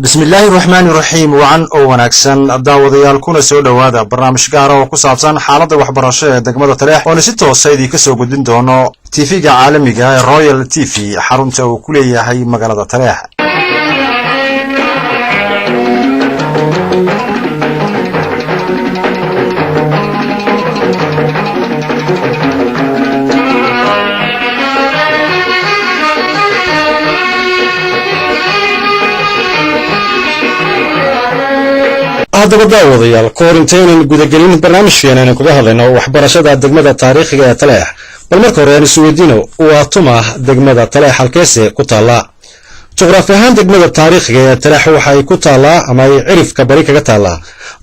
بسم الله الرحمن الرحيم وعن وناكسن داوديال كنا سو دhowaada barnaamij gaar ah oo ku saabsan xaaladda waxbarasho ee degmada Taleex oo si toos ah idin ka soo gudbin doono TV-ga caalamiga ah Royal TV xarunta uu ku leeyahay magaalada Taleex. haddaba daawadayaal koorinteenan gudagelin barnaamijkeena kuga hadlayno waxbarashada degmada taariikhiga ee Taleex bal marka hore aan isweydiino waa tuma degmada Taleex halkeese ku taala juqraafi ahaan degmada taariikhiga ee Taleex waxay ku taala ama ay cirifka bari kaga taala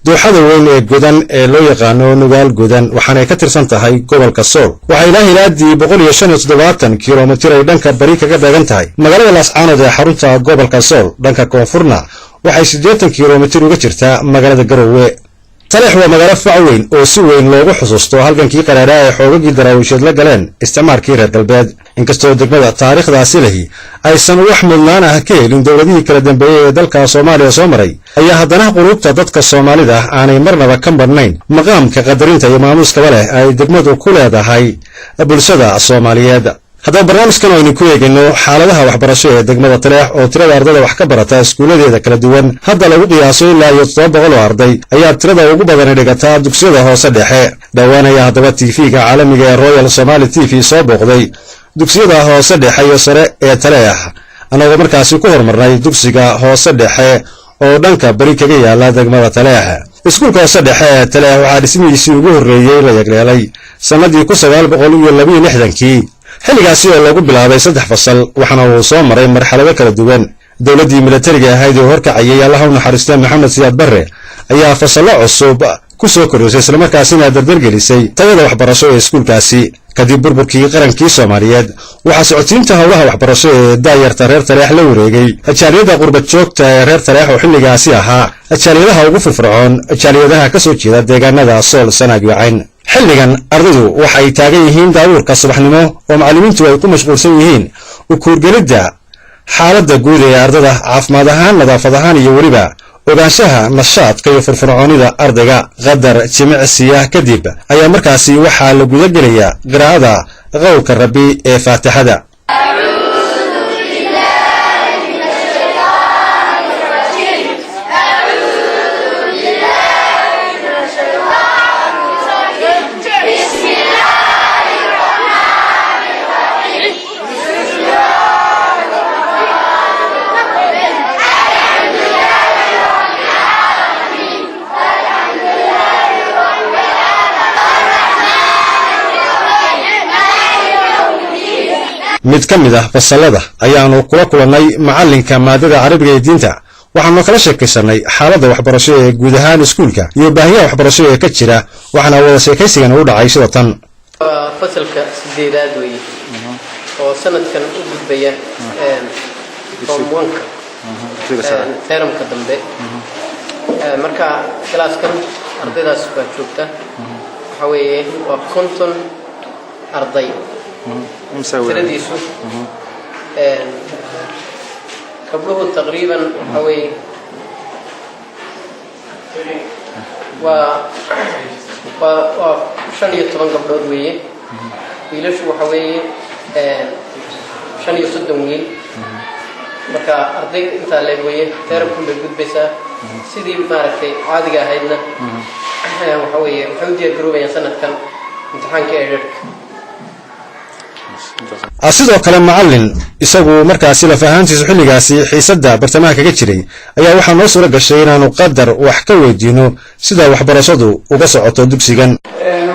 dooxada weyn ee godan ee loo yaqaano nugaal godan waxaana ka tirsan tahay gobolka Sool waxay ilaahilaadii 175 kiiloomitir ay dhanka bari kaga daagan tahay magaalada Laascaanood ee xarunta gobolka Sool dhanka koonfurna waxay 80 kiiloomitir uga jirtaa magaalada Garowe. Taleex waa magaalo fac weyn oo si weyn loogu xusuusto halgankii qaraaraha ee xoogagii daraawisheed la galeen isticmaalkii reer galbeed inkastoo degmada taariikhdaasi lahi aysan wax mudnaan ah ka helin dowladihii kala dambeeyay ee dalka Soomaaliya soo maray ayaa haddana qulubta dadka Soomaalida aanay marnaba ka badnayn maqaamka qadarinta iyo maamuuska leh ay degmadu ku leedahay bulshada Soomaaliyeed. haddaba barnaamijkan aynu ku eegayno xaaladaha waxbarasho ee degmada Taleex oo tirada ardayda wax ka barata iskuuladeeda kala duwan hadda lagu qiyaaso ilaa 700 oo arday ayaa tirada ugu badan dhigata dugsiyada hoose dhexe dhawaanaya haddaba TV-ga caalamiga ee Royal Somali TV soo booqday dugsiyada hoose dhexe iyo sare ee Taleex anagoo markaasi ku hormarnay dugsiga hoose dhexe oo dhanka bari kaga yaala degmada Taleex. iskuulka hoose dhexe ee Taleex waxaa dhismihiisii ugu horreeyay la yagleelay sanadii 1962 xilligaasi oo lagu bilaabay 3 fasal waxaana uu soo maray marxalado kala duwan dawladii militariga ahayd oo horkacayay Allah u naxariisto Maxamed Siyaad Barre ayaa fasalo cusub ku soo kordhisay isla markaasina dardar gelisay tayada waxbarasho ee iskuulkaasi kadib burburkii qarankii Soomaaliyeed waxa socodsiinta hawlaha waxbarasho ee daayarta reer Taleex la wareegay ajaariyada qurbad joogta ee reer Taleex oo xilligaasi ahaa ajaariyadaha ugu firfircoon ajaariyadaha ka soo jeeda deegaanada Sool Sanaag iyo Cayn. xilligan ardaydu waxay taagan yihiin daawurka subaxnimo oo macallimiintu ay ku mashquulsan yihiin u kuurgelidda xaaladda guud ee ardayda caafimaad ahaan nadaafad ahaan iyo weliba ogaanshaha nashaadka iyo firfircoonida ardayga qadar jimicsiya kadib ayaa markaasi waxaa la guda gelayaa qiraa'ada qowlka Rabbi ee Faatixada. mid ka mid ah fasalada ayaanu kula kulannay macallinka maadada Carabiga ee diinta waxaanu kala sheekaysanay xaaladda waxbarasho ee guud ahaan iskuulka iyo baahiyaha waxbarasho ee ka jira waxaana wada sheekaysigan u dhacay sida tan. fasalka 8aad weeye oo sanadkan u gudbaya form 1 termka dambe marka classkan ardaydaas ka joogta waxa weeye waa 50 arday سرديسو قبله تقريبا حوالي شن يطبن قبله دوية ويلشوا حوالي شن يصدم ويل marka arday inta la weeye teerab ku gud baysa sidii maaragtay caadiga ahaydna waxa weeye wuxuu diyaar garoobayaan sanadkan imtixaanka eerarka sidoo kale macallin isagu markaasi la fahantiisu xilligaasi xiisadda bartamaha kaga jiray ayaa waxa noo soo gashay inaanu qadar wax ka weydiino sida waxbarashadu uga socoto dugsigan.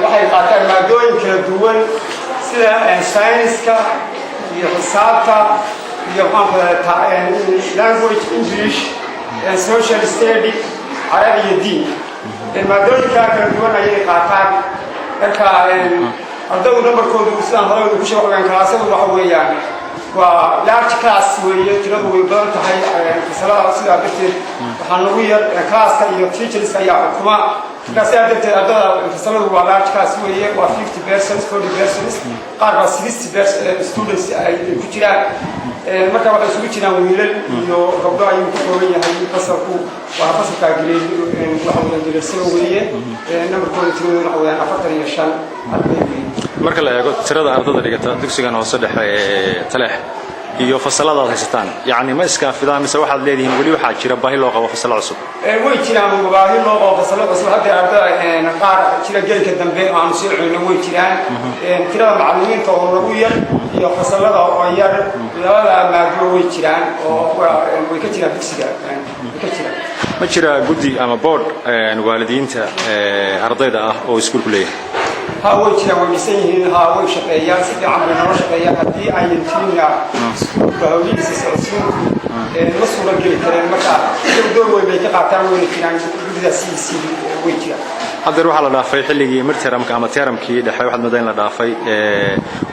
waxay qaataan maadooyin kala duwan sida sayniska iyo xisaabta iyo language English social study Arabi iyo diin maadooyinka kala duwan ayay qaataan marka ardaydu numberkoodu sidaan hore ugu sheegaan kalaasadu waxa weeyaan waa large class weeye tiradu way badan tahay fasalada sida darteed waxaan ugu yar classka iyo teachers ayaa xukuma كاسي أدرت أدرى فصلوا وعلاج كاسي وهي 50% 40% قارب 60% students كتير marka waxa isugu jiraan wiilal iyo gabdho ayuu ku kooban yahay fasalku waa fasalka grade waxa uu grade 7 weeye numberkooda tirada waxa weeyaan 45 arday marka la eego tirada ardayda dhigata dugsigan hoose dhexe ee Taleex iyo fasalada haystaan yaani ma iska fidaan mise waxaad leedihiin wali waxa jira baahi loo qabo fasal cusub way jiraan baahi loo qabo fasal cusub hadda arday qaar jira gelka dambe aan soo celino way jiraan tirada macallimiinta oo lagu yar iyo fasalada oo yar labada maaddo way jiraan oo way ka jiraan dugsiga ka jiraan ma jira guddi ama board waalidiinta ardayda ah oo iskuulku leeyahay هاوي كنا ومسيهن هاوي شقيان سيد عمرو نور شقيان هدي أي تيمنا هاوي سيسرسون مسؤول جل كلام مكا يبدو ويبيتقطع وينكران بدأ سي ويجيا هذا روح على دافعي حلقي مرترم كأما ترم كي دحين واحد مدين لدافعي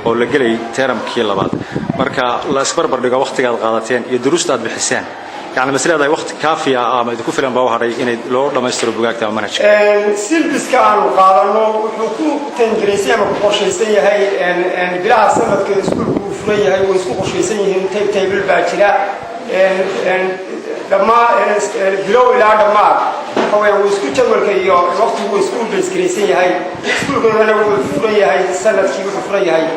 ولا جلي ترم كي لبعض مركا لا أسبر برضه وقت قاعد قاعدتين يدرس تاد بحسان يعني مثلا هذا وقت كافي ما يدكوا فيلم بوهري إن لو لما يستروا بقاك تمام منهج. سيلبس كانوا قالوا حقوق تنجريسية ما قرشيسية هاي إن بلا سنة كسكول كوفرية هاي ويسكول قرشيسية هم تيب الباكرة إن لما بلو إلى لما هو ويسكول تقول كي وقت ويسكول بسكريسية هاي سكول كنا كوفرية هاي سنة كي كوفرية هاي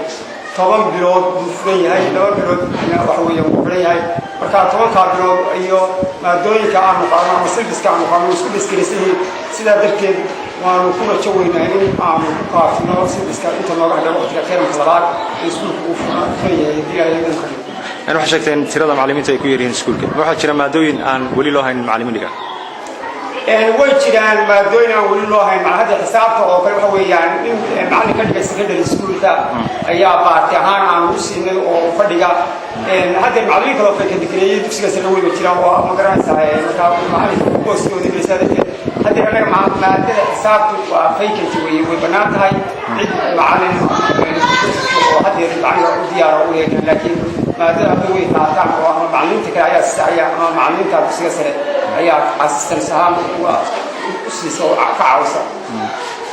طبعا بلود كوفرية هاي لو بلود أنا وحوي كوفرية هاي marka tobanka bilood iyo maadooyinka aan qaadano silbiska aan qaadano isku diskrisiin sida darteed waanu ku rajaweynaa in aan qaafino silbiska inta nooga hadhay waqtiga keenka labaad iskuulku uu furay ilaahay idin kariyo أنا وحشتين ترى معلمين تيكون يرين سكول كده واحد ترى مادوين عن ولي الله هين معلمين لقى ويجران مادوين عن ولي الله هين مع هذا حسابته أو كل هو يعني معلم كان يسكن السكول ده أيام بعتهان عن وسين أو فديا هذا المعلمين كانوا في كذكرية تكسر سنوي بتشرا ومقرن ساعة مثلا معلم بوسي ودي بيساعد هذا أنا مع هذا حسابته وفيك شوي وبنات هاي معلم وهذا يعني وديار وياك لكن ماذا أبوي تعطى معلمتك يا السعية معلمتك بسيط سنة هي أساسا سهام وأسس كعوسة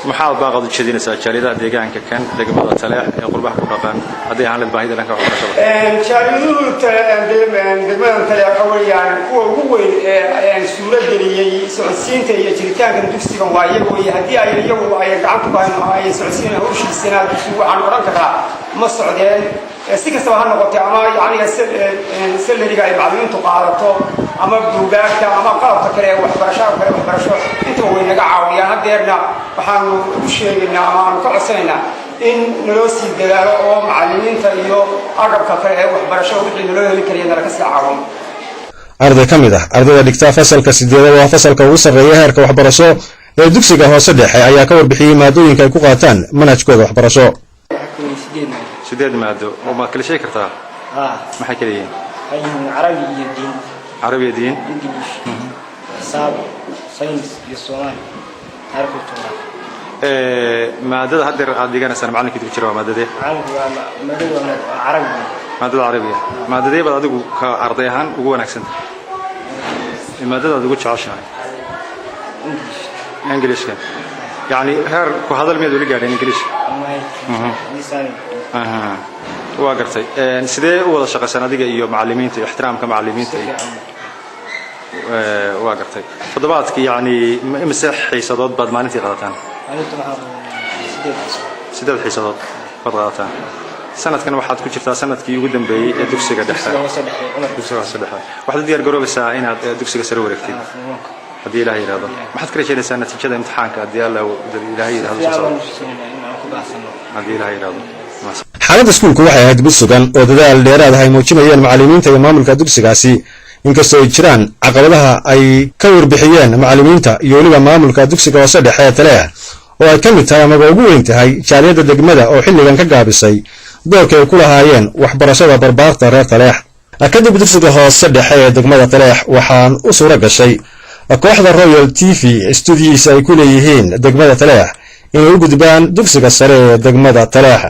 محاول باقي الشديد سأشاريدا ديجان كان دقيقة تلاح يقول بحكم رقم هذه عن الباهية لك أو شاريدا دقيقة تلاح يعني هو يعني سورة جريء سعسين تي جريتان كان تكسر وعيه وهدي أي يوم أي قعدت أي سعسين هو شيء السنة بسوا عن رنكها مصر ده استيك سواء نقطة أما يعني السل اللي قاعد معلومين تقارته أما بوجاك أما قرط كره وحبرشة أنتوا وين نقعوا يعني هديرنا وحنو شيء أما نقعسنا إن نلوسي دلالة أو معلمين تريو أقرب كره وحبرشة وحنا نلوه كرينا ركز عاون arday ka mid ah ardayda dhigta fasalka 8 waa fasalka ugu sareeya heerka waxbarasho ee dugsiga hoose dhexe ayaa ka warbixiyay maadooyinka ay ku qaataan manhajkooda waxbarasho سداد مادو وما كل شيء كرتها ما حكي لي عربي دين عربي دين انجليش حساب ساينس يسوان عارف التوراة مادة هدر عادي كان سنة معلم كتب شراء مادة دي عربي مادة عربية مادة دي بدأ دقو كعرضيهان وقوة نكسن المادة دقو تشعشها انجليش كان يعني هر كهذا الميدو اللي قاعد انجليش واقرتي سيدي ولا شقة سنادقة إيو معلمين تي احترام كمعلمين تي واقرتي فضباتك يعني مسح حيصادات بعد ما نتي غلطان سيدي حيصادات بعد غلطان سنة كان واحد كل شفتها سنة كي يقدم بي دوكسي قدحها دوكسي قدحها واحد ديال قروب الساعة هنا دوكسي سرور كتير هدي إلهي هذا ما حد كل شيء سنة كذا امتحان كهدي الله إلهي هذا هدي إلهي هذا xaaladda iskuulku waxay ahayd mid sugan oo dadaal dheeraad ah ay muujinayeen macallimiinta iyo maamulka dugsigaasi inkastoo ay jiraan caqabadaha ay ka warbixiyeen macallimiinta iyo weliba maamulka dugsiga hoose dhexe ee Taleex oo ay ka mid tahay ama ugu weyn tahay jaaliyadda degmada oo xilligan ka gaabisay doorka ay ku lahaayeen waxbarashada barbaarta reer Taleex kadib dugsiga hoose dhexe ee degmada Taleex waxaan u suura gashay kooxda Royal TV studios ay ku leeyihiin degmada Taleex inay u gudbaan dugsiga sare ee degmada Taleex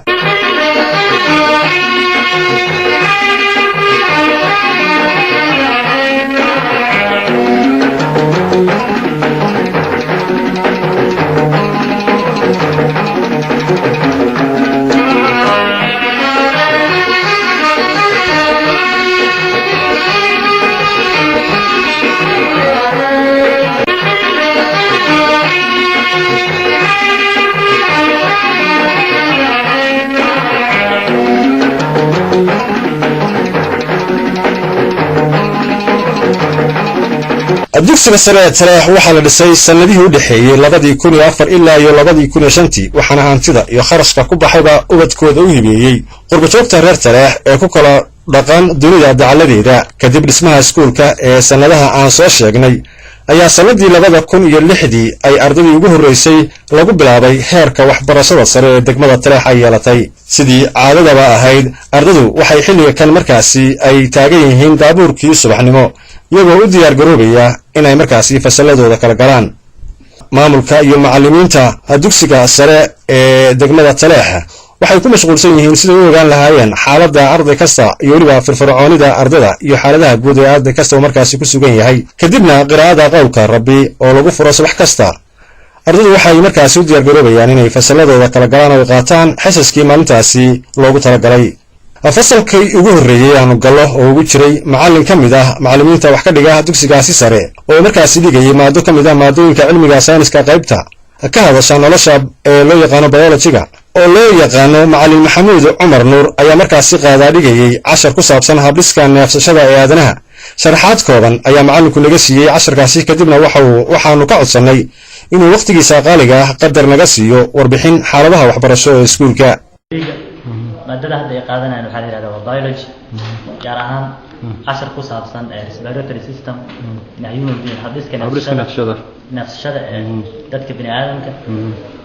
dugsiga sare ee taleex waxaa la dhisay sannadihii u dhexeeyey 2004 ilaa 2005 waxaana hantida iyo kharashka ku baxayba ubadkooda u hibeeyey qurbajoogta reer taleex ee ku kala dhaqan dunida dacaladeeda kadib dhismaha iskuulka ee sannadaha aan soo sheegnay ayaa sanadii 2006 ay ardadii ugu horeysay lagu bilaabay heerka waxbarashada sare ee degmada taleex ay yeelatay sidii caadadaba ahayd ardadu waxay xilliga kan markaasi ay taagan yihiin daabuurkii subaxnimo iyagoo u diyaar garoobaya inay markaasi fasalladooda kala galaan maamulka iyo macallimiinta dugsiga sare ee degmada taleex waxay ku mashquulsan yihiin sidii u ogaan lahaayeen xaaladda arday kasta iyo weliba firfircoonida ardada iyo xaaladaha guud ee arday kasta oo markaasi ku sugan yahay kadibna qiraa'ada qowlka rabbi oo lagu furo subax kasta ardadu waxay markaasi u diyaar garoobayaan inay fasalladooda kala galaan oo qaataan xisaskii maalintaasi loogu talagalay fasalkii ugu horreeyey aanu gallo oo ugu jiray macallin ka mid ah macallimiinta wax ka dhiga dugsigaasi sare oo markaasi dhigayay maado ka mid ah maadooyinka cilmiga sayniska qaybta ka hadasha nolosha ee loo yaqaano biologiga oo loo yaqaano macallin maxamuud cumar nuur ayaa markaasi qaadaa dhigayay cashar ku saabsan habdhiska neefsashada ee aadanaha sharaxaad kooban ayaa macallinku naga siiyey casharkaasi kadibna waxaanu ka codsannay inuu wakhtigiisa qaaliga ah qadar naga siiyo warbixin xaaladaha waxbarasho ee iskuulka maadada hadda ay qaadanayaan waxaa la yidhahdaa waa biology gaar ahaan cashar ku saabsan respiratory system human being habdhiska neefsashada ee dadka bini aadamka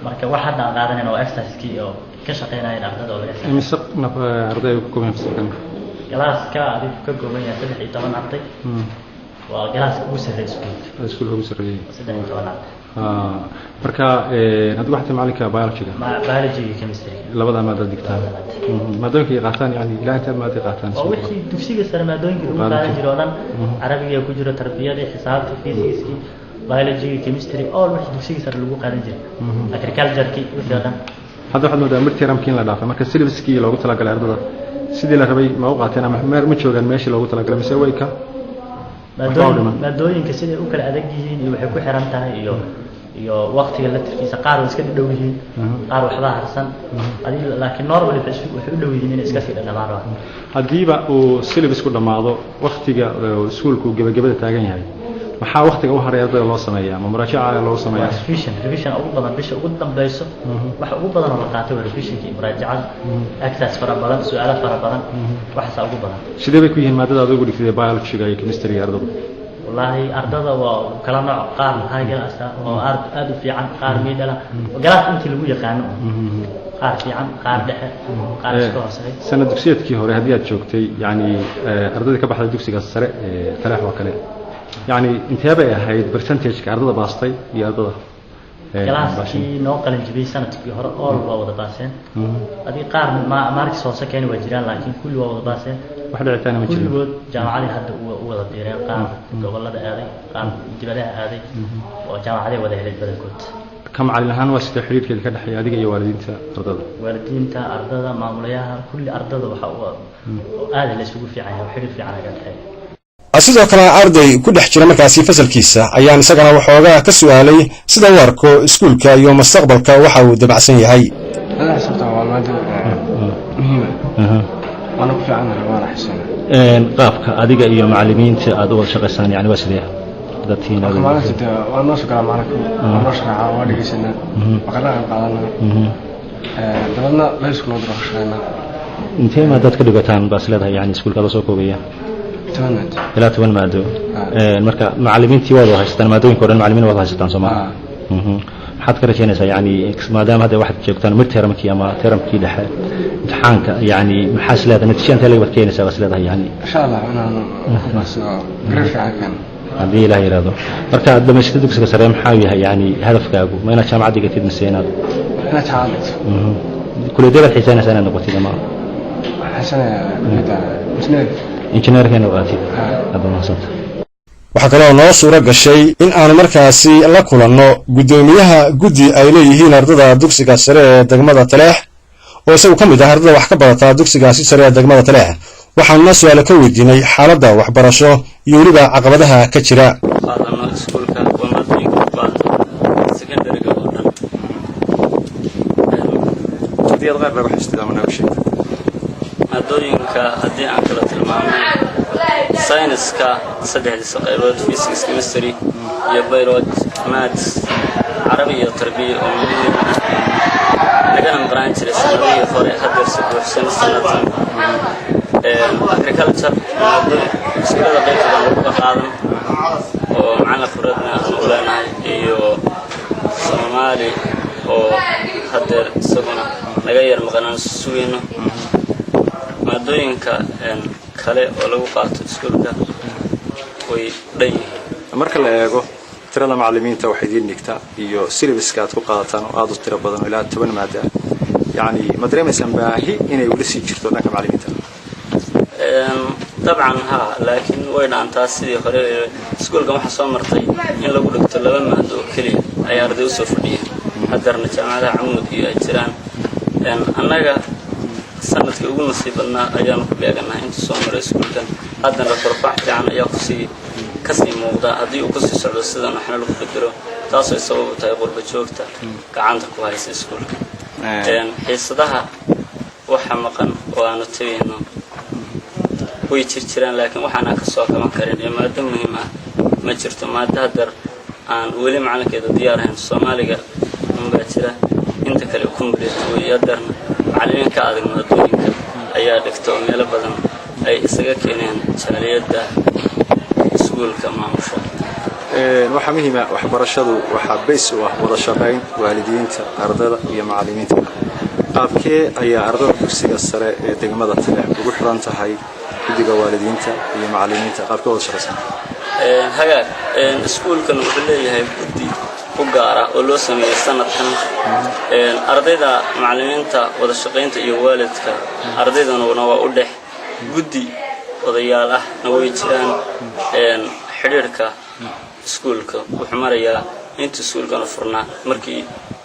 marka wax hadda aan qaadanayna waa exercisekii oo ka shaqeynayeen ardada oo laga arday ku kooban galaaska adigu ka kooban yahay 13 arday waa galaaska ugu sarreeya iskuulka ugu sarreeya 13 arday marka hadda waxaad macallinka biology chemistry labada maadada digtaan maadooyinka qaataan yani ilaa inta maadada qaataan oo wixii dugsiga sare maadooyinka ugu qaadan jiro oo dhan carabiga ku jiro tarbiyada xisaabta physics biology chemistry all wixii dugsiga sare lagu qaadan jiray agriculture wixii oo dhan hadda waxaad moodaa midtermkiin la dhaafay marka syllabuskii loogu talagalay ardada sidii la rabay ma u qaateen ama ma joogaan meeshii loogu talagalay mise way ka maadooyinka siday u kala adag yihiin iyo waxay ku xiran tahay iyo waqtiga la tirkiisa qaar way iska dhow yihiin qaar waxba harsan laakiin normally waxay u dhow yihiin inay iska sii dhamaadaan hadiiba uu syllabus ku dhamaado waqtiga iskuulku gabagabada taagan yahay maxaa waqtiga u haray ardayda loo sameeyaa ma muraajaca loo sameeyaa revision ugu badan bisha ugu dambayso waxa ugu badan oo la qaato waa revisionki muraajacada exercise fara badan su'aalo fara badan waxa ugu badan sidee bay ku yihiin maadada aad ugu dhigtay biology iyo chemistry ardada wallahi ardada waa kala nooc qaar high class oo aad u fiican qaar middle galaas intii lagu yaqaano qaar fiican qaar dhexe qaar iska hooseeya sanad dugsiyeedkii hore hadii aad joogtay yani ardada ka baxday dugsiga sare ee taleex waa kale يعني انت هبه هاي برسنتج كاردada baastay iyo ardada galaaskii noo qalin jibiyay sanadkii hore all waa wada baaseen adii qaar markii soo sakeeyay waa jiraan laakiin kulli waa wada baaseen wax dhicitaana ma jirin kulligood jaamacadii hadda u wada diireen qaar gobolada aaday qaar dibadaha aaday oo jaamacadii wada helay badankood كم على الهان واسطة حرير كذا كده حياتك يا والدينتا أرضا والدينتا أرضا معموليها كل أرضا وحوا هذا اللي يسوق في عينها وحرير في عينها قال sidoo kale arday ku dhex jira markaasi fasalkiisa ayaan isagana waxoogaa ka su'aalay sida uu arko iskuulka iyo mustaqbalka waxa uu dabacsan yahay أنا حسبت على المادة مهمة وأنا كنت عنها وأنا حسنا qaabka adiga iyo macallimiinta aad u wada shaqaysaan yani waa sidee dadkiina ما نسيت وأنا شكرا معك وأنا شكرا وأنا جسنا وقرنا قادنا دبلنا لا يسكن ودرا شينا intee ma dad ka dhigataan baas leedahay yani iskuulka la soo koobaya تمنت ilaa 10 maado marka macallimiintii wada haystaan maadooyinka oo dhan macallimiin wada haystaan Soomaaliya maxaad ka rajaynaysaa yani maadaama hadda waxaad joogtaan midtermkii ama termkii dhexe imtixaanka yani maxaa isleedahay natiijada leeyahay waad keenaysaa baas leedahay yani إن شاء الله أنا قريب عنك haddii ilaah yiraahdo marka dhameystirka dugsiga sare maxaa yahay yani hadafkaagu ma inaad jaamacad dhigatid mise inaad أنا تعبت kuleedada xiisaynaysaa inaad noqotid ama حسنا مسند injineerkeena qaatid hadda maasanta waxa kale oo noo suura gashay in aanu markaasi la kulanno gudoomiyaha guddi ay leeyihiin ardada dugsiga sare ee degmada Taleex oo isagu ka mid ah ardada wax ka barata dugsigaasi sare ee degmada Taleex waxaanu su'aalo ka weydiinay xaaladda waxbarasho iyo weliba caqabadaha ka jira iskuulka wamaadooyinka secondary-ga oo dhan hadii aad qayb laga xistaa ma naga sheeg maadooyinka haddii aan kala tilmaamo sayniska saddexdiisa qaybood physics chemistry iyo biology maths carabi iyo tarbiya oo muhiim ah nagana maqnaan jiray sanadihii hore haddeer si buuxsan sanadkan agriculture iskuulada qaybtooda lagu qaadan oo macna furadna aan u leenahay iyo Soomaali oo haddeer isaguna naga yar maqnaan sugayno maadooyinka kale oo lagu qaato iskuulka way dhanyihiin marka la eego tirada macallimiinta waxay idin dhigtaa iyo syllabuska aad ku qaadataan oo aad u tiro badan ilaa 10 maado yani ma dareemaysan baahi inay weli sii jirto dhanka macallimiinta طبعا ها لكن وين أنت سيدي خير سكول كم حصل مرتي إن لو قلت لبا ما هدو كلي أي أرضي وسفرية هدرنا جامعة عمود يا جيران أنا جا سنة يقول نصيبنا أيام كبيرنا أنت سومر سكول كان هذا الرفع يعني يقصي كسي موضع هذي وقصي سعود السودان إحنا لو فكروا تاسو يسوي تيقول بجوكتا كعندك كويس سكول حصدها وحمقا وأنا تبينه way jiraan laakiin waxaan ka soo kaban karin maado muhiim ah ma jirto maado hadar aan weli macalinkeeda diyaar ahayn Soomaaliga ma jira inta kale complete way yadarna macallin ka adag maadooyinka ayaa dhigto meel badan ay isaga keeneen jaaliyada iskuulka maamusha waxa muhiim ah waxbarashadu waxa base u ah wada shaqayn waalidiinta ardayda iyo macallimiinta qaabkee ayaa ardayda dugsiga sare ee degmada Taleex ugu xiran tahay guddiga waalidiinta iyo macallimiinta qaabka wada shaqaysan hagaag iskuulkan wuxuu leeyahay guddi u gaar ah oo loo sameeyay sanadkan ardayda macallimiinta wada shaqaynta iyo waalidka ardaydana waa u dhex guddi odayaal ah way jiraan xiriirka iskuulka wuxuu marayaa inta iskuulkan furnaa markii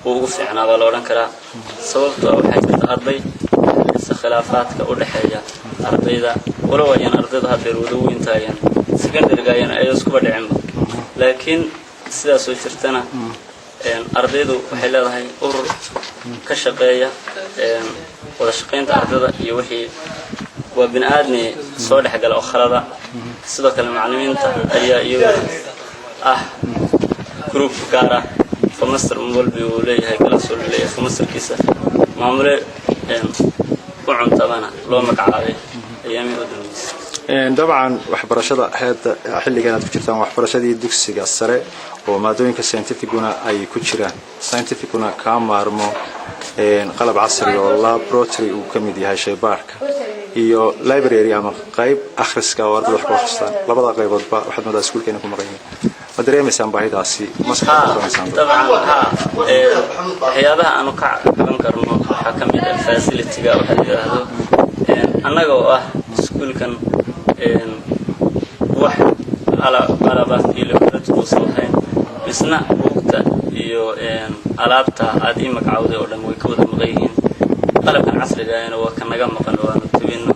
uu ugu fiicnaa baa la oran karaa sababtoo waxay jirta arday khilaafaadka u dhaxeeya ardayda wala waayaan ardayda hadda wadooyin taayeen secondary-ga ay isku badhicin laakiin sidaas oo jirtana ardaydu waxay leedahay urur ka shaqeeya wada shaqeynta ardayda iyo wixii waa bini'aadmi soo dhaxgal oo khalada sidoo kale macallimiinta ayaa iyaga group gaar ah فمستر مولبي وليه هاي كلاس وليه فمستر كيسة معمولة وعن تبانا لو مقعدي أيامي ودرس. طبعا وحبرشة هذا حل كانت فكرتها وحبرشة دي دكسي قصرة وما دون كساينتيفيكونا أي كوتشران ساينتيفيكونا كامارمو قلب عصري والله بروتري وكميدي هاي شيء بارك iyo library ama qayb akhriska oo arday wax ku akhristaan labada qaybood ba waxaad moodaa iskuulkeena ku maqaynaa ma dareemaysaan baahidaasi طبعا ها waxyaabaha aanu ka caban karno waxa kamid ah facility-ga waxa la yiraahdo annaga oo ah iskuulkan wax alaabta iyo kala duwan isna buugta iyo alaabta aad i magacawday oo dhan way ka wada maqayeen qalabkan casriga ah waa kan naga maqan oo aan tibino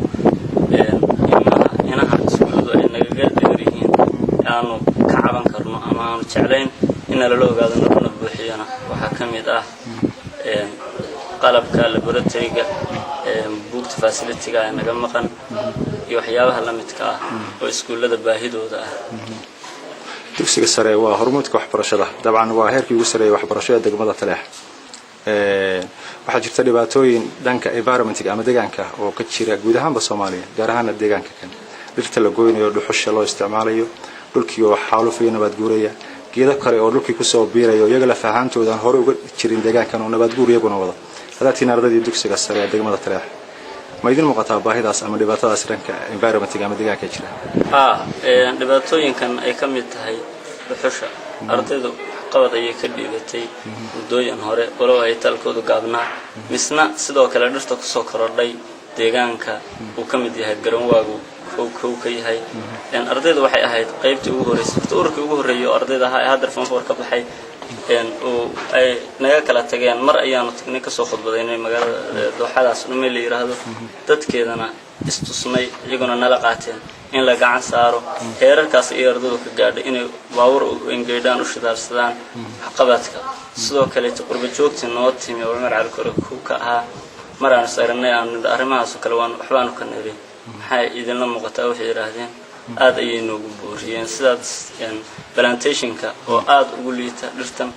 inaha iskuuladu ay naga gaadhiin aanu ka caban karno ama aanu jeclayn in la ogaado nabadna buuxiyana waxa kamid ah qalabka laboratory-ga buugta facility-ga ay naga maqan iyo waxyaabaha la midka ah oo iskuulada baahidooda ah dugsiga sare waa hormuudka waxbarashada dabcan waa heerkii ugu sareeyay waxbarashada degmada Taleex waxaa jirta dhibaatooyin dhanka environment-ga ama deegaanka oo ka jira guud ahaan Soomaaliya gaar ahaan deegaanka kan dhirta la gooynayo dhuxusha loo isticmaalayo dhulkii oo xaalufay nabad guuraya geedo kale oo dhulkii ku soo biirayo iyaga la faahantoodan hore uga jirin deegaankan oo nabad guur iyaguna wada hadaatiin ardayda dugsiga sare ee degmada Taleex ma idin muuqataa baahidaas ama dhibaatadaas dhanka environment-ga ama deegaanka jira dhibaatooyinkan ay ka mid tahay dhuxusha ardaydu qabad ay ka dhibatay mudooyin hore walow ay talkoodu gaabnaa misna sidoo kale dhirta ku soo korodhay deegaanka uu ka mid yahay garoonwaagu kow ka yahay ardaydu waxay ahayd qaybtii ugu horeysay ururkii ugu horeeyay oo ardayda ahaa hadda fanfoor ka baxay oo ay naga kala tageen mar ayaanu tagnay ka soo khudbadaynay magaalada dooxadaas dhumay la yiraahdo dadkeedana istusmay iyaguna nala qaateen in la gacan saaro heerarkaas iyo ardaydu ka gaadhay inay baawur engeydaan u shidaalsadaan qabadka sidoo kale qurba joogtii noo timi oo Umar Cali ku ka ahaa maraan saarnay aan arrimahaas kale waan waxbaan ka neeray maxay idin la muuqataa waxay yiraahdeen aad ayay noogu booriyeen sidaas plantationka oo aad ugu liita dhirtan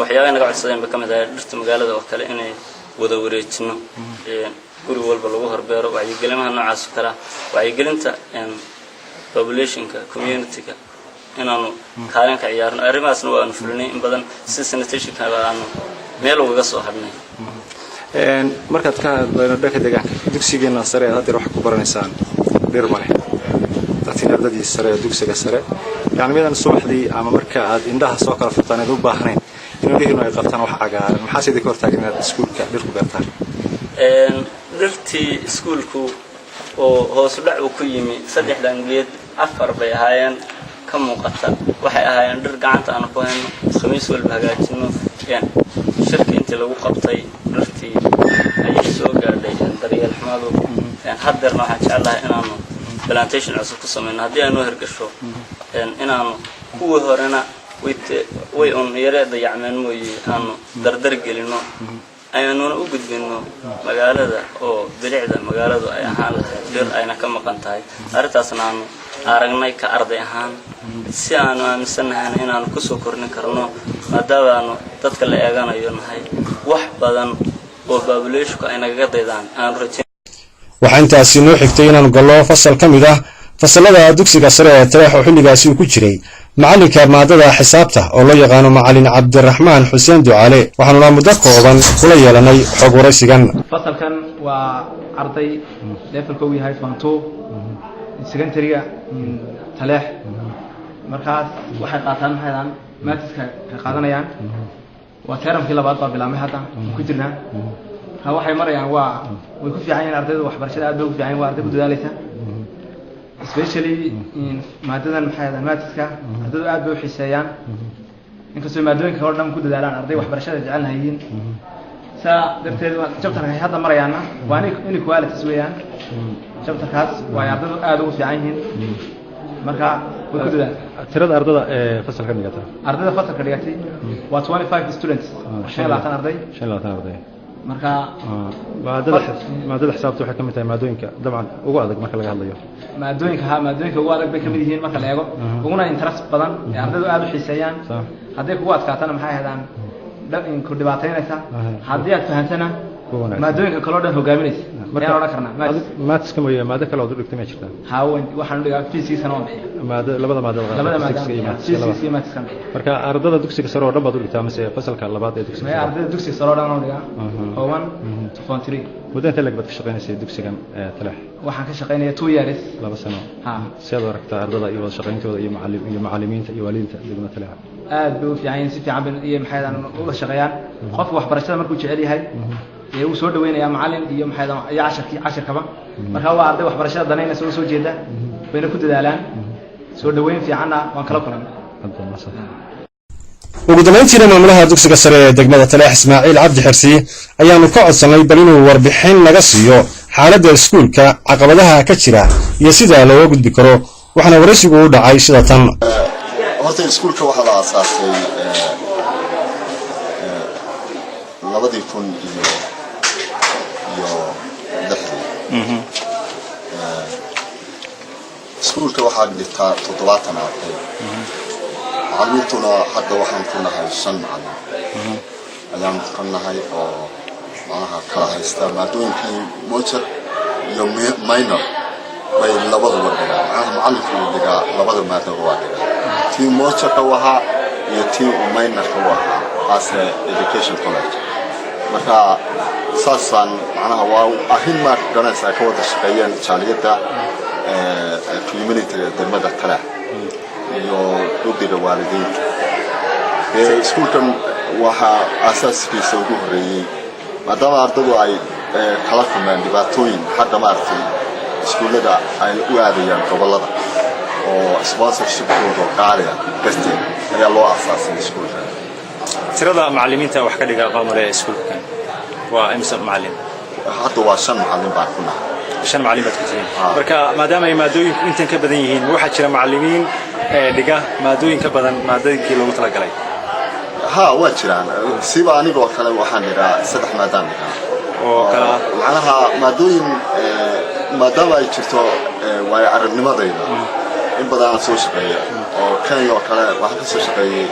waxyaabaha naga codsadeen ba kamid ah dhirta magaalada oo kale inay wada wareejino guri walba lagu horbeero wacyigelinta noocaas kala wacyigelinta populationka communityga inaanu kaalin ka ciyaarno arrimaasna waanu fulinay in badan si sanitationka aanu meel uga soo hadnay markaad ka hadlayno dhanka deegaanka dugsigeena sare aad wax ku baranaysaan dhir male dadkii ardadii sare dugsiga sare yani midan subaxdii ama marka aad indhaha soo kala furtaan u baahnayn inuu dhigno ay qabtaan wax cagaaran maxaa sidii ka hortaagan inaad iskuulka dhir ku beertaan dhirtii iskuulku oo hoos u dhac ku yimi saddexdan geed afar bay ahaayeen ka muuqata waxay ahaayeen dhir gacanta aan ku hayno khamiis walba hagaajino shirka intii lagu qabtay dhirtii ayay soo gaadhay daryeel xumadu haddeerna waxaan jeclahay inaanu plantation cusub ku samayno haddii aanu hergasho inaanu kuwii horena way un yare dayacmeen mooyee aanu dardar gelino ayaanuna u gudbino magaalada oo bilicda magaaladu ay ahaan lahayd dhir ayna ka maqan tahay arrintaasna aanu aragnay ka arday ahaan si aanu aaminsanahay inaanu ku soo kornin karno maadaama dadka la eeganayo nahay wax badan oo populationku ay naga daydaan aan rajay waxaa intaasi noo xigtay inaan gallo fasal ka mid ah fasalada dugsiga sare ee Taleex oo xilligaasi uu ku jiray macalinka maadada xisaabta oo loo yaqaan macallin Cabdiraxmaan Xuseen Ducaale waxaanu muddo kooban kula yeelanay xog waraysigan fasalkan waa arday levelku yahay Form 2 secondary-ga Taleex markaas waxay qaataan maxaydan maadka ka qaadanayaan waa termkii labaad baa bilaabmay hadda ku jirnaa waxay marayaan waa way ku fiican yihiin ardayda waxbarashada aad bay u fiican yihiin waa arday ku dadaalaysa especially in maadadan maxaydan maadka ardaydu aad bay u xiiseeyaan inkastoo maadooyinka oo dhan ku dadaalaan arday waxbarashada jecel yihiin saa darteed chapterka ay hadda marayaana waa inequalities weeyaan chapterkaas waa ardaydu aad ugu fiican yihiin marka way ku dadaalaan tirada ardayda fasalka dhigata ardayda fasalka dhigatay waa 25 students 25 arday marka maadada xisaabtu waxay kamid tahay maadooyinka dabcan ugu adag marka laga hadlayo maadooyinka ugu adag bay kamid yihiin marka la eego uguna interest badan ee ardaydu aad u xiiseeyaan haddii kugu adkaatana maxay ahaydaan ku dhibaataynaysa haddii aad fahantana maadooyinka kale oo dhan hogaaminaysa ayaan odhan karnaa maths ka mooyee maado kale oo u dhigtay ma jirtaa waxaan dhigaa physics-na waan bixiya labada maado marka ardada dugsiga sare oo dhan baad u dhigtaa mise fasalka labaad ee dugsiga sare ardada dugsiga sare oo dhan waan dhigaa oo 1 to form 3 muddo intee laga shaqeynayay dugsigan Taleex waxaan ka shaqeynayaa 2 years 2 sano sidoo aragtaa ardada iyo shaqeyntooda iyo macallimiinta iyo waalidiinta degmada Taleex aad bay u fiican si fiican iyo maxaydan uga shaqeeyaan qofka waxbarashada markuu jecel yahay ee uu soo dhaweynaya macallin iyo maxaydan iyo casharkaba marka waa arday waxbarashada danaynaysa oo soo jeeda bayna ku dadaalaan soo dhaweyn fiicanna waan kala kulannay ugu dambeyntiina maamulaha dugsiga sare ee degmada Taleex Ismaaciil Cabdi Xirsi ayaanu ka codsanay bal inuu warbixin naga siiyo xaaladda iskuulka caqabadaha ka jira iyo sida loo gudbi karo waxaana waraysigu u dhacay sida tan horta iskuulka waxa la aasaasay 2000 iskuulka waxaa dhigtaa 70 arday macallimiintuna hadda waxaan ku nahay 5 macallin ayaan ku nahay oo maaha kala haysta maadooyinkii motor iyo minor bay labadaba dhigaan macallinkii uu dhigaa labada maadaba waa dhigaa tii motorka wahaa iyo tii minorka wahaa as education college marka saasaan macnaha waa arrin ma garanaysaa ka wada shaqeeyeen jaaliyadda community degmada Taleex iyo guddiga waalidiinta iskuulkan waxaa asaaskiisa ugu horeeyay maadaama ardaydu ay kala kulmeen dhibaatooyin xagga maaragtay iskuullada ay u aadayaan gobollada oo sponsorship-kooda qaaliya darteed ayaa loo asaasay iskuulka tirada macallimiinta wax ka dhiga qaamada iskuulkan waa imsa macallin hadda waa 5 macallin baan ku nahay 5 macallin baad ku tihiin marka maadaama ay maadooyinku intan ka badan yihiin waxa jira macallimiin dhiga maadooyin ka badan maadooyinkii loogu talagalay waa jiraan siba anigoo kale waxaan dhigaa 3 maadaan dhigaa oo kala macnaha maadooyin maadaama ay jirto way aragnimadayda in badan aan soo shaqeeyay oo Kenya oo kale waxaan ka soo shaqeeyay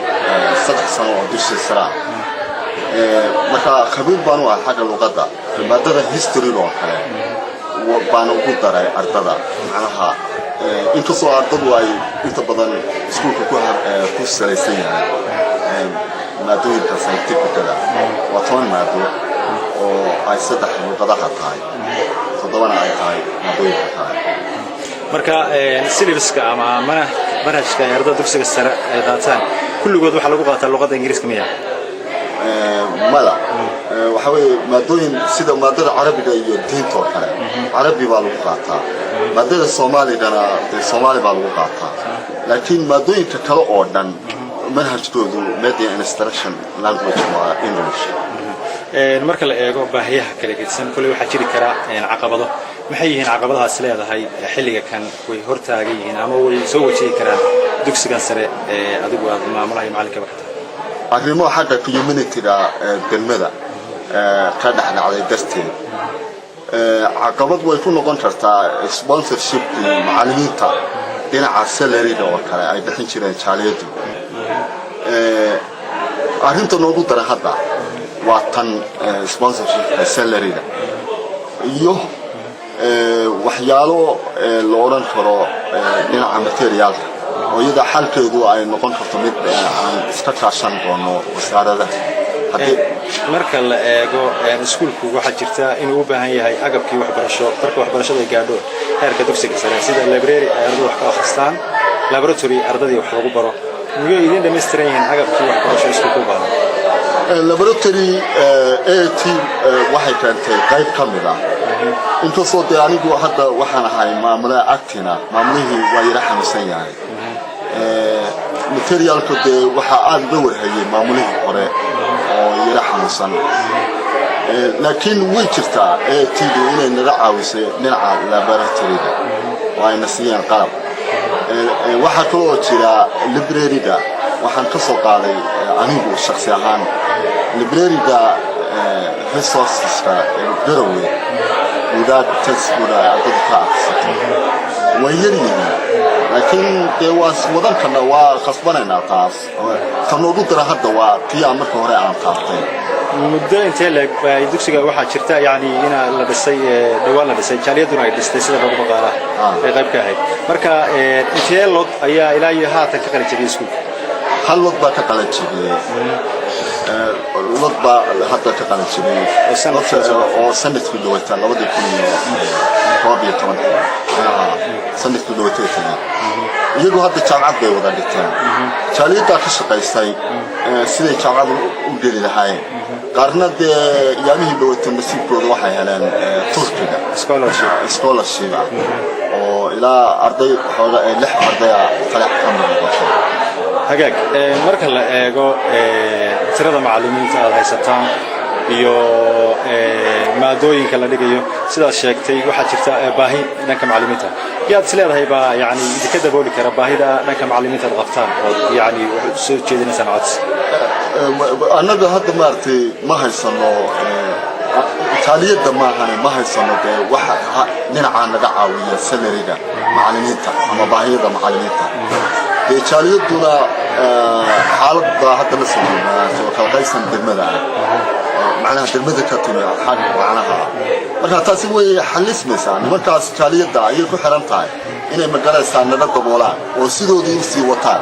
3 sano oo dugsi sare marka khabiir baan u ahaa xagga luqadda maadada history oo kale baan ugu daray ardada macnaha inkastoo ardadu ay inta badan iskuulka ku salaysan yahay maadooyinka scientificada waa 10 maado oo ay 3 luqadaha tahay 7 ay tahay maadooyinka tahay marka syllabuska ama manhajka ardada dugsiga sare ay qaataan kulligood waxa lagu qaataa luqadda Ingiriiska miyaa mala waxa weeye maadooyin sida maadada Carabiga iyo diinta oo kale Carabi baa lagu qaataa maadada Soomaaligana Soomaali baa lagu qaataa laakiin maadooyinka kale oo dhan manhajkoodu media instruction language waa English marka la eego baahiyaha kala gedsan kulli waxa jiri kara caqabado maxay yihiin caqabadahaas leedahay xilliga kan way hortaagan yihiin ama way soo wajihi karaan dugsiga sare adigu aad maamulaha macalinka waxta arrimo xagga community-ga degmada ka dhaxdhacday darteed caqabad way ku noqon kartaa sponsorship macallimiinta dhinaca salary-ga oo kale ay bixin jireen jaaliyadu arrinta noogu daran hadda waa tan sponsorship salary-ga iyo waxyaalo la oran karo dhinaca materialka oo iyada xalkeedu ay noqon karto mid aan iska kaashan doono wasaaradda hadii marka la eego iskuulku waxa jirta inuu u baahan yahay agabkii waxbarasho marka waxbarashada ay gaadho heerka dugsiga sare sida library ay ardaydu wax ka akhristaan laboratory ardaydu wax lagu baro miyay idin dhameystiran yihiin agabkii waxbarasho iskuulku u baahan laboratory AT waxay keentay qayb ka mid ah inkastoo dee anigu hadda waxaan ahay maamulaha actina maamulihii waa yara xamisan yahay materialku dee waxa aad uga warhayay maamulihii hore oo yara xamisan laakiin way jirtaa AT inay naga caawisay dhinaca laboratory-ga oo ayna siiyeen qalab waxaa kaloo jira library-ga waxaan ka soo qaaday anigu shakhsi ahaan library-ga resources-ka garowe without textbook ardada ka akhrisato way yar yihiin laakiin dee waa wadankana waa khasbanaynaa taas tan ugu dara hadda waa tii aan marka hore aan taabtay muddo intee leeg bay dugsiga waxa jirta yani ina la dhisay dhawaan la dhisay jaaliyaduna ay dhistay sida lagu baqaala ay qayb ka ahayd marka intee lod ayaa ilaa iyo haatan ka qalin jabiyay iskuulka hal lod baa ka qalin jabiyay lod baa hadda ka qalin jabiyay oo sanadkii dhawaataa 2012 sanadkii dhawaataa iyagu hadda jaamacad bay wada dhigteen jaaliyadda ka shaqaysay siday jaamacad u geli lahaayeen qaarna dee yaamihii dhawaataa nasiibkooda waxay heleen Turkiga scholarship oo ilaa arday xooga 6 arday kala ka noqotay hagaag marka la eego tirada macallimiinta aad haysataan iyo maadooyinka la dhigayo sidaas sheegtay waxa jirta baahi dhanka macallimiinta yaad isleedahay baa yani idinka dabooli kara baahida dhanka macallimiinta aad qabtaan oo yani soo jeedinaysan codsi annaga hadda maartay ma haysano jaaliyadda maahane ma haysano dee waxa dhinaca naga caawiya salary-ga macallimiinta ama baahida macallimiinta dee jaaliyaduna xaaladda hadda la soo kala qaysan degmada macnaha degmada ka timi xaq macnaha marka taasi way xalismaysaa nimankaas jaaliyadda ayay ku xiran tahay inay magalaysaa naga daboolaan oo sidoodii u sii wataan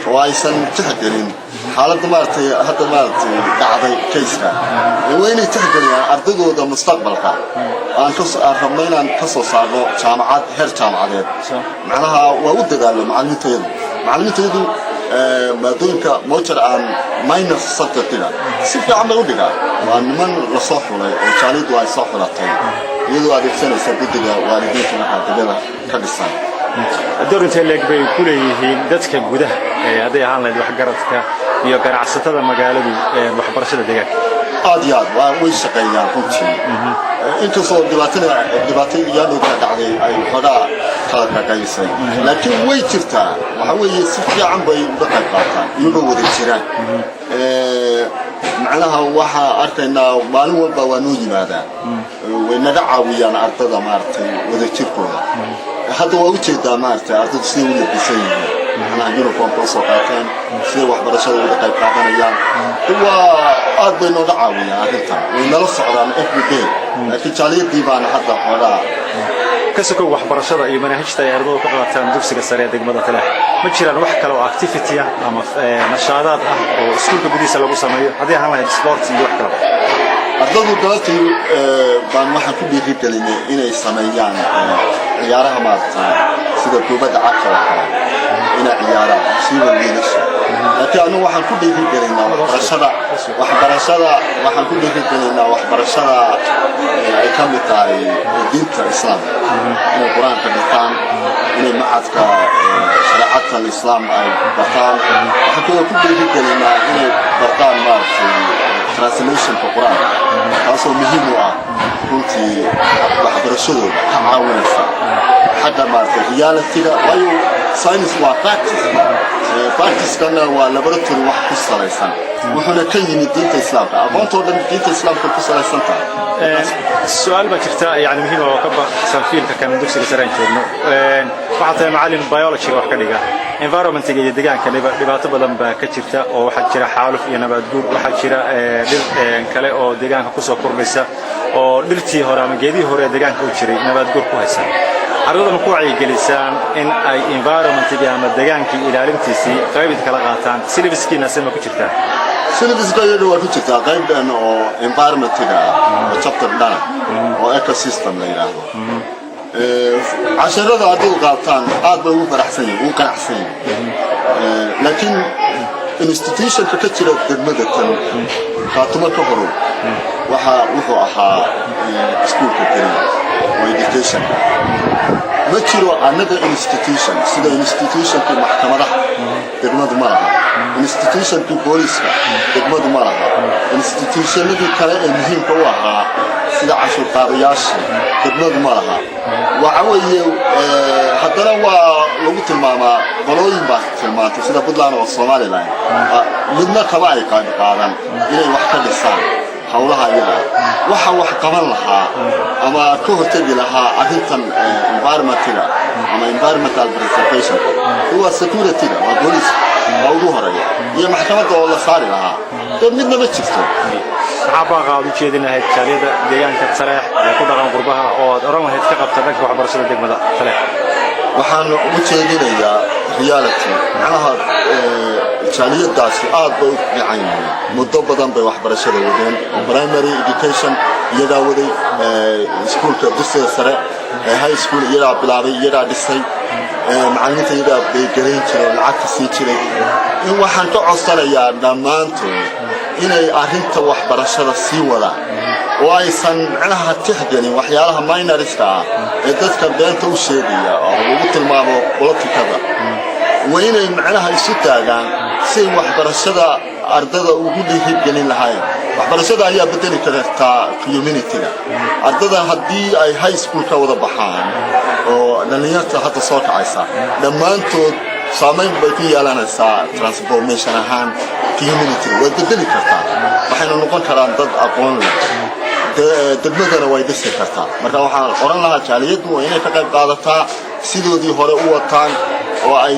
oo aysan tixgelin xaaladda maartay hadda maartay dhacday kayska waa inay tixgeliyaan ardadooda mustaqbalka aan rabno inaan ka soo saarno jaamacad heer jaamacadeed macnaha waa u dadaalo macallimiintaydu maadooyinka mojar aan minor subject-ga si fiican bay u dhigaan waa niman la soo xulay oo jaaliyaddu ay soo xulatay iyadoo adeegsanaysa guddiga waalidiinta maxaadabada ka dhisan door intee leeg bay ku leeyihiin dadka gudaha hadday ahaan lahayd waxgaradka iyo ganacsatada magaaladu waxbarashada deegaanka aad iyo aad way shaqeeyaan runtii inkastoo dhibaato iyadoo ka dhacday ay xogaa kala qaqaysay laakiin way jirtaa waxa weeye si fiican bay uga qayb qaataan iyagoo wada jiraan macnaha waxa arkaynaa maalin walba waa noo yimaadaan way naga caawiyaan ardada maartay wada jirkooda hadda waa u jeedaa maaragtay ardaydu siday u labisan yihiin macnaha uniformka usoo qaateen siday waxbarashada uga qayb qaadanayaan waa aad bay nooga caawiyaan arrintan way nala socdaan everyday laakiin jaaliyadii baana hadda xoogaa كسكو وحبرشة أي مناهجة يردو كقطان دوكسي السريع دقمة تلاح ما تشيران وح كلو أكتيفيتيا أما نشاطات أو سكول كبديس لو سمايو هذه هم سبورت يروح كلو ardaydu galabtii baan waxaan ku dhiirigelinay inay sameeyaan ciyaaraha maaragtay sida kubadda cagta oo kale inay ciyaaraan si wanaagsan laakiin anu waxaan ku dhiirigelinaa waxbarashada waxaan ku dhiirigelinaa waxbarashada ay ka mid tahay diinta islaamka inay quraanka dhigtaan inay macadka shariicada islaamka ay bartaan waxaan ku dhiirigelinaa inay bartaan maaragtay translation for Quran also muhiim u ah runtii waxbarashadooda ka caawinaysa xagga maaragtay reality-ga waayo science waa practice-kana waa laboratory wax ku salaysan wuxuuna ka yimid diinta islaamka aqoontoo dhan diinta islaamka ku salaysan tahay سؤال بكرتا يعني مهم وكبا سنفيل كان دوكسي سرين شغلنا وحتى معلم بيولوجي wax ka dhiga environment iyo deegaanka dhibaato badan ba ka jirta oo waxa jira xaaluf iyo nabaad guur waxa jira dhir kale oo deegaanka ku soo kordhaysa oo dhirtii hore ama geedii hore deegaanka u jiray nabaad guur ku haysa ardayda ma ku wacyigelisaan in ay environment-ga ama deegaanka ilaalintiisii qayb kala qaataan syllabuskiina sema ku jirtaa syllabuska iyada waa ku jirtaa qaybdan oo environment-ga oo chapter dhan oo ecosystem la yiraahdo casharada hadii qaataan aad bay u faraxsan yihiin laakiin institution-ka ka jira degmada tan qaatuma ka horo waxa wuxuu ahaa iskuulka kaliya oo education ma jiro another institution sida institution-ka maxkamadaha degmadu ma laha institution-ka booliska degmadu ma laha institution-nadii kale ee muhiimka u ahaa sida cashuur qaadayaasha degmadu ma laha waxa weeye haddana waa lagu tilmaamaa qolooyin baa tilmaantay sida Puntland oo Somaliland midna kaba ay qaadan inay wax ka dhisaan hawlaha iyaga waxa wax qaban lahaa ama ka hortagi lahaa arrintan environment-ga ama environmental preservation huwa security-ga waa booliska waa ugu horeeya iyo maxkamadda oo la saari lahaa midna ma jirto صحابة قاعدين شيء هاي الشريدة ديان كتسرح يكون رقم قربها أو رقم هيك كقبت لك وحبرشة دقمة سرح waxaan u jeedinayaa reality macnaha jaaliyadaasi aad bay u fiican yihiin muddo badan bay waxbarashada wadeen primary education iyagaa waday iskuulka dugsiga sare high school iyagaa bilaabay iyagaa dhisay macallimiinta iyagaa bay garayn jireen lacagta sii jiray in waxaan ka codsanayaa dhammaantood inay arrinta waxbarashada sii wadaan oo aysan macnaha tixgelin waxyaalaha minorska ah ee dadka beenta u sheegaya oo lagu tilmaamo politikada waa inay macnaha isu taagaan si waxbarashada ardada ugu dhiirigelin lahaayeen waxbarashada ayaa bedeli karta community-ga ardada haddii ay high school ka wada baxaan oo dhalinyarta hadda soo kacaysa dhammaantood saameyn bay ku yeelanaysaa transformation ahaan community-ga way bedeli kartaa waxayna noqon karaan dad aqoon leh degmadana way dhisi kartaa marka waxaan oran lahaa jaaliyadu waa inay ka qayb qaadataa sidoodii hore u wataan oo ay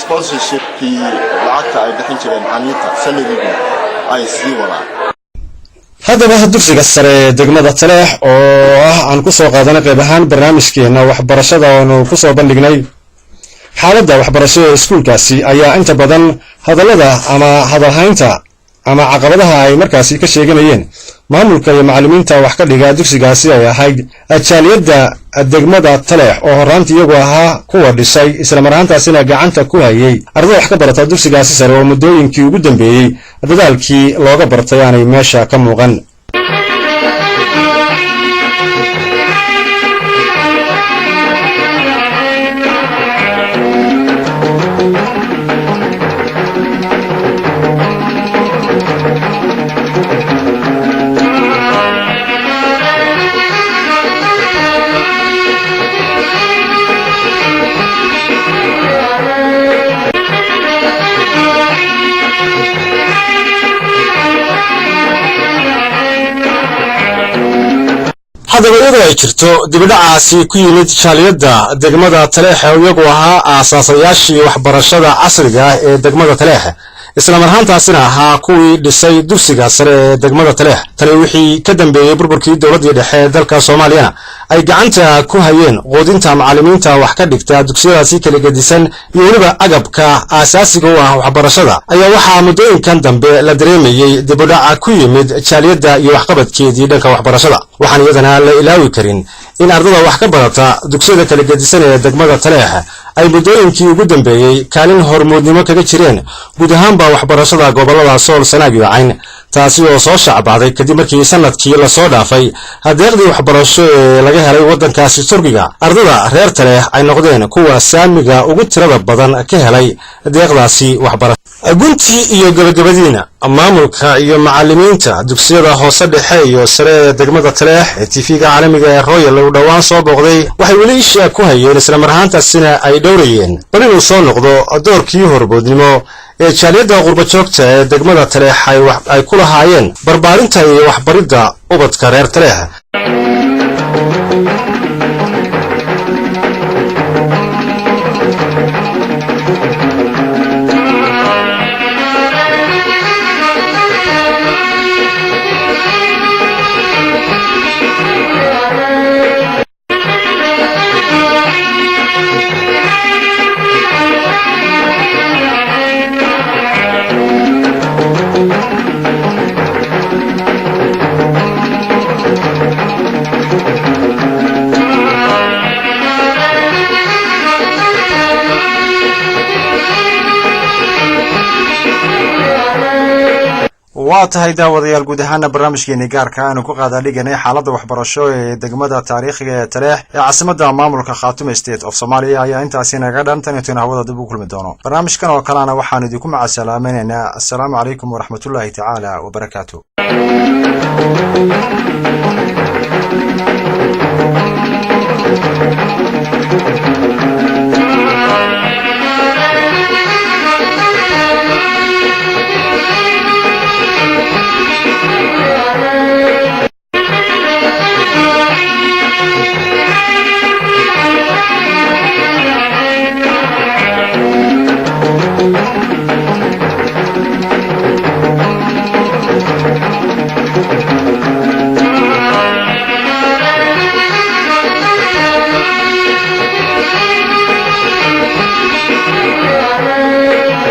sponsorship-kii lacagta ay bixin jireen macallimiinta salariga ay sii wadaan haddaba dugsiga sare ee degmada Taleex oo aan ku soo qaadanay qayb ahaan barnaamijkeena waxbarashada oo ku soo bandhignay xaaladda waxbarashada ee iskuulkaasi ayaa inta badan hadallada ama hadalhaynta ama caqabadaha ay markaasi ka sheeganayeen maamulka iyo macallimiinta wax ka dhiga dugsigaasi ay ahayd jaaliyadda degmada Taleex oo horaantii iyagu ahaa kuwa dhisay isla marhaantaasina gacanta ku hayay arday wax ka barata dugsigaasi sare oo muddooyinkii ugu dambeeyay dadaalkii looga bartay aanay meesha ka muuqan haddaba iyadoo ay jirto dibidhacaasi ku yimid jaaliyadda degmada taleex oo iyagu ahaa aasaasayaashii waxbarashada casriga ah ee degmada taleex isla marhaantaasina ahaa kuwii dhisay dugsiga sare ee degmada taleex tani wixii ka dambeeyey burburkii dowladdii dhexe ee dalka soomaaliyana ay gacanta ku hayeen quudinta macallimiinta wax ka dhigta dugsiyadaasi kala gedisan iyo weliba agabka aasaasiga u ah waxbarashada ayaa waxaa muddooyinkan dambe la dareemayey dibudhaca ku yimid jaaliyadda iyo waxqabadkeedii dhanka waxbarashada waxaan iyadana la ilaawi karin in ardada wax ka barata dugsiyada kala gedisan ee degmada taleex ay muddooyinkii ugu dambeeyey kaalin hormuudnimo kaga jireen guud ahaanba waxbarashada gobollada sool sanaag iyo cayn taasi oo soo shacbacday kadib markii sanadkii lasoo dhaafay deeqdii waxbarasho ee laga helay waddankaasi turkiga ardada reer taleex ay noqdeen kuwa saamiga ugu tirada badan ka helay deeqdaasi waxbarasho guntii iyo gabagabadiina maamulka iyo macallimiinta dugsiyada hoose dhexe iyo sare ee degmada taleex ee tv-ga caalamiga ee royal uu dhowaan soo booqday waxay weli isha ku hayeen isla marhaantaasina ay dhowrayeen bal inuu soo noqdo doorkii horboodnimo ee jaaliyadda qurbajoogta ee degmada taleex ay ku lahaayeen barbaarinta iyo waxbaridda ubadka reer taleex waa tahay daawadayaal guud ahaana barnaamijkeeni gaarka aanu ku qaadaadhiganay xaaladda waxbarasho ee degmada taariikhiga ee taleex ee caasimadda maamulka khaatume state of Soomaaliya ayaa intaasi naga dhan tan intaan hawada dib u kulmi doono barnaamijkan oo kalena waxaan idinku macasalaamaynaynaa assalaamu calaykum waraxmatullaahi tacaala wabarakaatuh